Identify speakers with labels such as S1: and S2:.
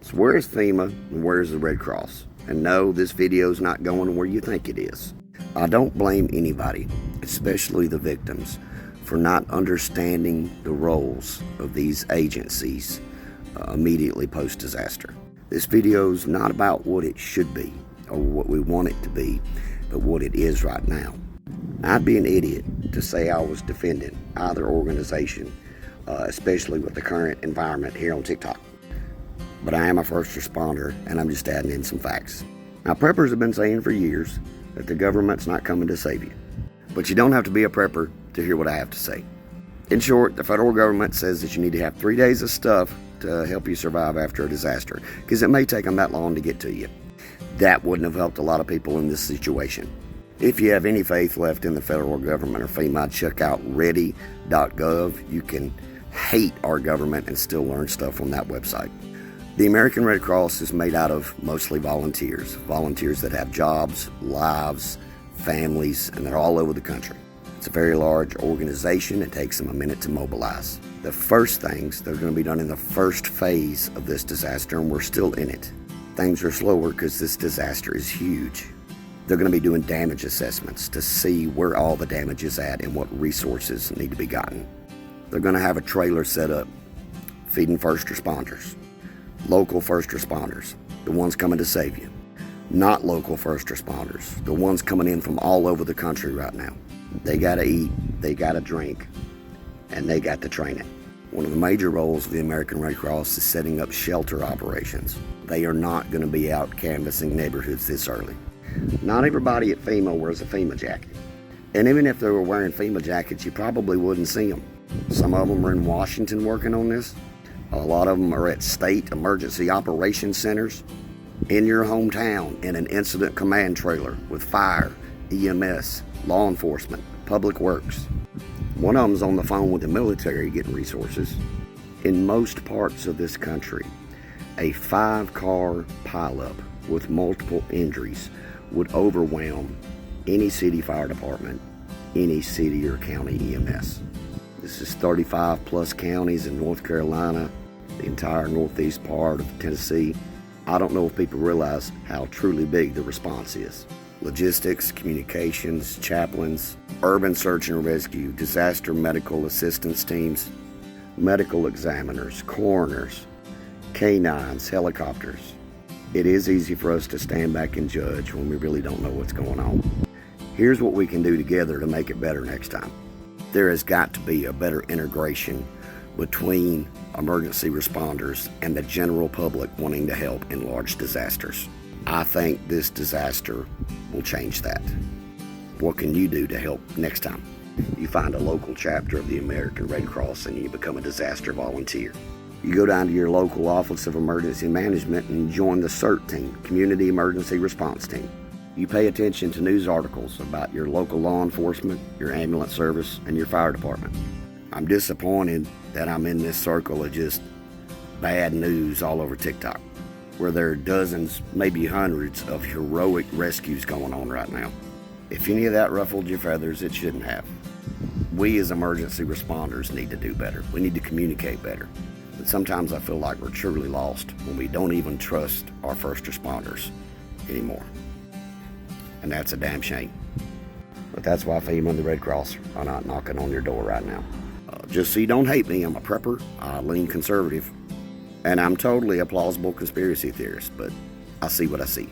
S1: So where is FEMA and where is the Red Cross? And no, this video is not going where you think it is. I don't blame anybody, especially the victims, for not understanding the roles of these agencies immediately post-disaster. This video is not about what it should be or what we want it to be, but what it is right now. I'd be an idiot to say I was defending either organization, especially with the current environment here on TikTok. But I am a first responder, and I'm just adding in some facts. Now, preppers have been saying for years that the government's not coming to save you. But you don't have to be a prepper to hear what I have to say. In short, the federal government says that you need to have 3 days of stuff to help you survive after a disaster, because it may take them that long to get to you. That wouldn't have helped a lot of people in this situation. If you have any faith left in the federal government or FEMA, check out ready.gov. You can hate our government and still learn stuff on that website. The American Red Cross is made out of mostly volunteers that have jobs, lives, families, and they're all over the country. It's a very large organization. It takes them a minute to mobilize. The first things that are going to be done in the first phase of this disaster, and we're still in it. Things are slower because this disaster is huge. They're going to be doing damage assessments to see where all the damage is at and what resources need to be gotten. They're going to have a trailer set up feeding first responders, local first responders, the ones coming to save you. Not local first responders, the ones coming in from all over the country right now. They got to eat, they got to drink, and they got to train it. One of the major roles of the American Red Cross is setting up shelter operations. They are not going to be out canvassing neighborhoods this early. Not everybody at FEMA wears a FEMA jacket. And even if they were wearing FEMA jackets, you probably wouldn't see them. Some of them are in Washington working on this. A lot of them are at state emergency operations centers. In your hometown, in an incident command trailer with fire, EMS, law enforcement, public works. One of them's on the phone with the military getting resources. In most parts of this country, a 5-car pileup with multiple injuries would overwhelm any city fire department, any city or county EMS. This is 35 plus counties in North Carolina, the entire northeast part of Tennessee. I don't know if people realize how truly big the response is. Logistics, communications, chaplains, urban search and rescue, disaster medical assistance teams, medical examiners, coroners, canines, helicopters. It is easy for us to stand back and judge when we really don't know what's going on. Here's what we can do together to make it better next time. There has got to be a better integration between emergency responders and the general public wanting to help in large disasters. I think this disaster will change that. What can you do to help next time? You find a local chapter of the American Red Cross and you become a disaster volunteer. You go down to your local Office of Emergency Management and join the CERT team, Community Emergency Response Team. You pay attention to news articles about your local law enforcement, your ambulance service, and your fire department. I'm disappointed that I'm in this circle of just bad news all over TikTok, where there are dozens, maybe hundreds of heroic rescues going on right now. If any of that ruffled your feathers, it shouldn't have. We as emergency responders need to do better. We need to communicate better. But sometimes I feel like we're truly lost when we don't even trust our first responders anymore. And that's a damn shame. But that's why FEMA and the Red Cross are not knocking on your door right now. Just so you don't hate me, I'm a prepper, I lean conservative, and I'm totally a plausible conspiracy theorist, but I see what I see.